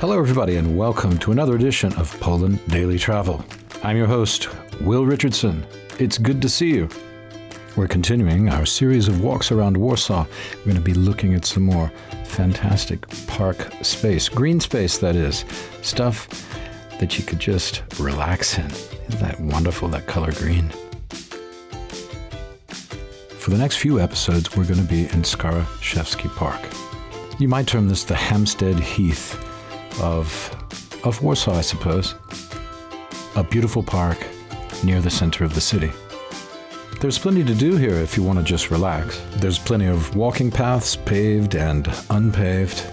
Hello, everybody, and welcome to another edition of Poland Daily Travel. I'm your host, Will Richardson. It's good to see you. We're continuing our series of walks around Warsaw. We're going to be looking at some more fantastic park space, green space, that is, stuff that you could just relax in. Isn't that wonderful, that color green? For the next few episodes, we're going to be in Skaryszewski Park. You might term this the Hampstead Heath of Warsaw, I suppose. A beautiful park near the center of the city. There's plenty to do here if you want to just relax. There's plenty of walking paths, paved and unpaved,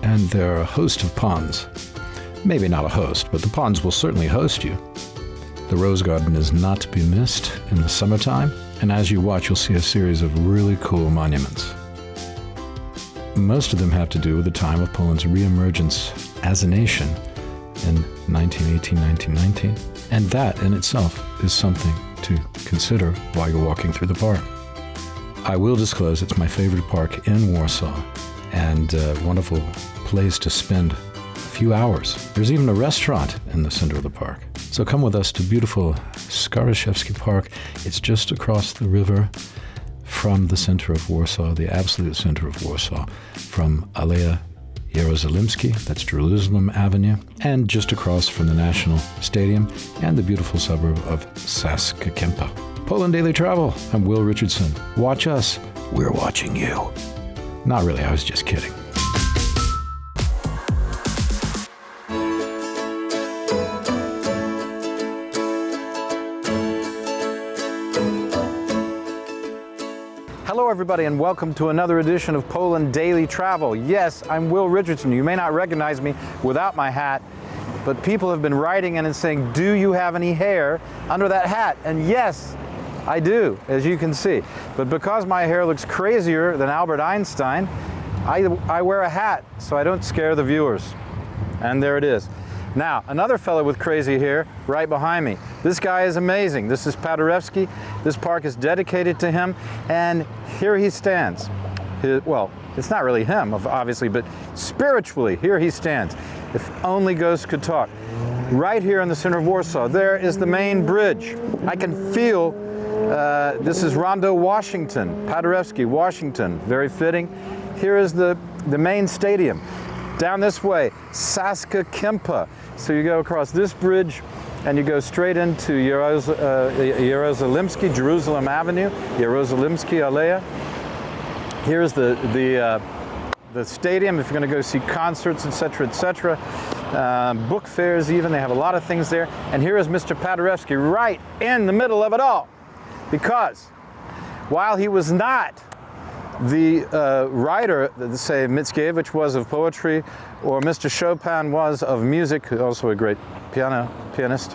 and there are a host of ponds. Maybe not a host, but the ponds will certainly host you. The Rose Garden is not to be missed in the summertime, and as you watch, you'll see a series of really cool monuments. Most of them have to do with the time of Poland's re-emergence as a nation in 1918, 1919, and that in itself is something to consider while you're walking through the park. I will disclose it's my favorite park in Warsaw and a wonderful place to spend a few hours. There's even a restaurant in the center of the park. So come with us to beautiful Skaryszewski Park. It's just across the river from the center of Warsaw, the absolute center of Warsaw, from Aleja Jerozolimski, that's Jerusalem Avenue, and just across from the National Stadium and the beautiful suburb of Saska-Kępa. Poland Daily Travel, I'm Will Richardson. Watch us, we're watching you. Not really, I was just kidding. Hello everybody and welcome to another edition of Poland Daily Travel. Yes, I'm Will Richardson. You may not recognize me without my hat, but people have been writing in and saying, do you have any hair under that hat? And yes, I do, as you can see. But because my hair looks crazier than Albert Einstein, I wear a hat so I don't scare the viewers. And there it is. Now, another fellow with crazy hair right behind me. This guy is amazing. This is Paderewski. This park is dedicated to him, and here he stands. Well, it's not really him, obviously, but spiritually, here he stands. If only ghosts could talk. Right here in the center of Warsaw, there is the main bridge. I can feel, this is Rondo, Washington, Paderewski, Washington, very fitting. Here is the main stadium. Down this way, Saska-Kępa. So you go across this bridge and you go straight into Jerozolimski, Jerusalem Avenue, Jerozolimski Aleja. Here's the stadium if you're going to go see concerts, etc., etc. Book fairs even, they have a lot of things there. And here is Mr. Paderewski right in the middle of it all. Because while he was not the writer, say Mickiewicz was of poetry, or Mr. Chopin was of music, also a great pianist,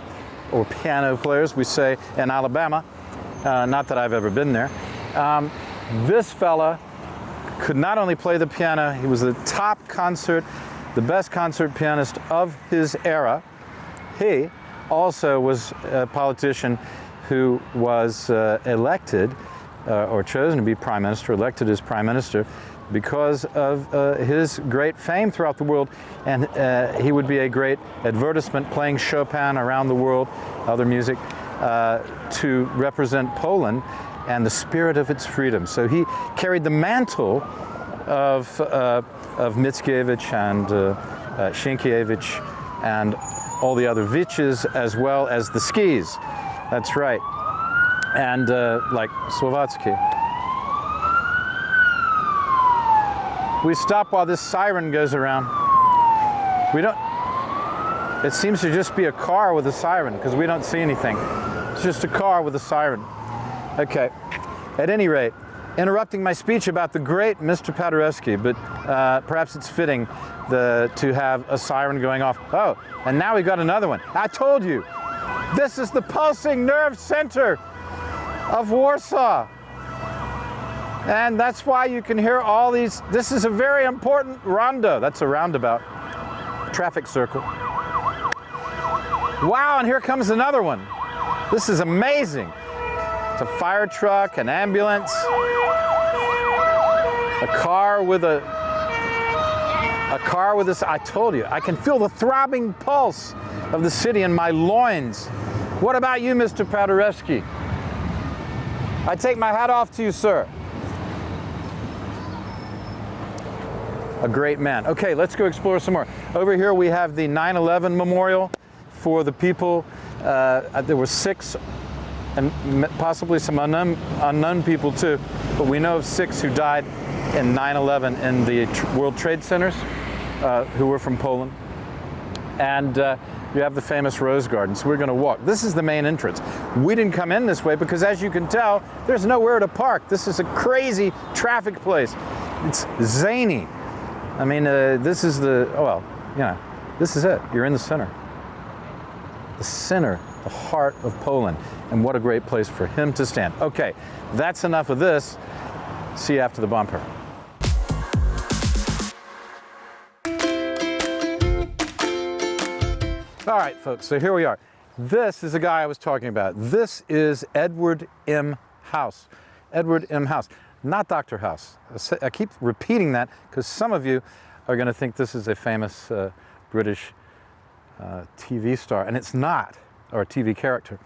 or piano players, we say in Alabama. Not that I've ever been there. This fella could not only play the piano, he was the the best concert pianist of his era. He also was a politician who was elected or chosen to be prime minister, elected as prime minister, because of his great fame throughout the world, and he would be a great advertisement playing Chopin around the world, other music, to represent Poland and the spirit of its freedom. So he carried the mantle of Mickiewicz and Sienkiewicz and all the other Wiches, as well as the skis. That's right. And like Słowacki. We stop while this siren goes around. It seems to just be a car with a siren because we don't see anything. It's just a car with a siren. Okay, at any rate, interrupting my speech about the great Mr. Paderewski, but perhaps it's fitting to have a siren going off. Oh, and now we got another one. I told you, this is the pulsing nerve center of Warsaw. And that's why you can hear all these. This is a very important rondo. That's a roundabout. Traffic circle. Wow, and here comes another one. This is amazing. It's a fire truck, an ambulance, a car with a A car with this, I told you, I can feel the throbbing pulse of the city in my loins. What about you, Mr. Paderewski? I take my hat off to you, sir. A great man. Okay, let's go explore some more. Over here we have the 9/11 memorial for the people. There were 6, and possibly some unknown people too, but we know of 6 who died in 9/11 in the World Trade Centers, who were from Poland. And you have the famous Rose Garden, so we're going to walk. This is the main entrance. We didn't come in this way because, as you can tell, there's nowhere to park. This is a crazy traffic place. It's zany. I mean, this is the, well, you know, this is it. You're in the center. The center, the heart of Poland. And what a great place for him to stand. Okay, that's enough of this. See you after the bumper. All right, folks, so here we are. This is the guy I was talking about. This is Edward M. House. Edward M. House, not Dr. House. I keep repeating that because some of you are going to think this is a famous British TV star, and it's not, or a TV character.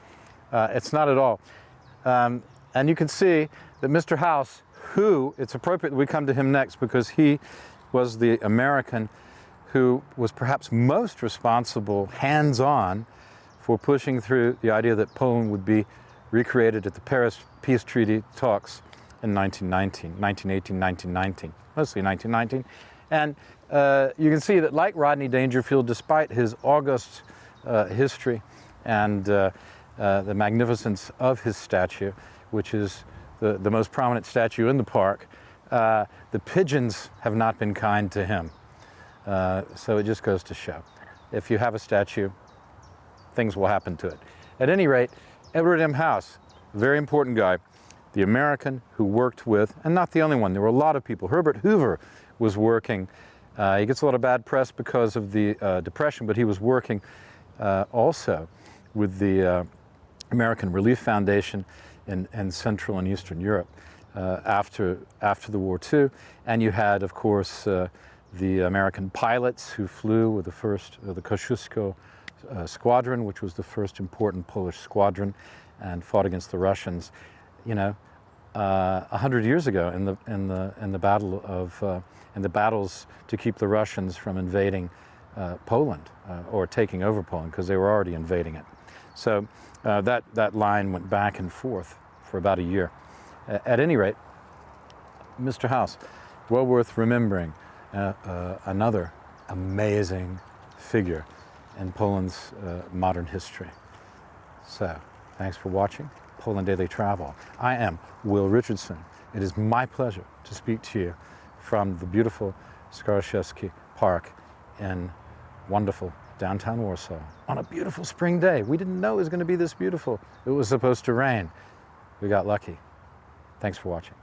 It's not at all. And you can see that Mr. House, who, it's appropriate that we come to him next because he was the American who was perhaps most responsible, hands-on, for pushing through the idea that Poland would be recreated at the Paris Peace Treaty talks in 1919, mostly 1919. And you can see that, like Rodney Dangerfield, despite his august history and the magnificence of his statue, which is the most prominent statue in the park, the pigeons have not been kind to him. So it just goes to show, if you have a statue, things will happen to it. At any rate, Edward M. House, very important guy, the American who worked with, and not the only one, there were a lot of people. Herbert Hoover was working. He gets a lot of bad press because of the Depression, but he was working also with the American Relief Foundation in Central and Eastern Europe after the war too. And you had, of course, the American pilots who flew with the first, the Kosciuszko squadron, which was the first important Polish squadron, and fought against the Russians, 100 years ago in the battle of in the battles to keep the Russians from invading Poland or taking over Poland, because they were already invading it. So that line went back and forth for about a year. At any rate, Mr. House, well worth remembering. Another amazing figure in Poland's modern history. So, thanks for watching Poland Daily Travel. I am Will Richardson. It is my pleasure to speak to you from the beautiful Skaryszewski Park in wonderful downtown Warsaw on a beautiful spring day. We didn't know it was going to be this beautiful. It was supposed to rain. We got lucky. Thanks for watching.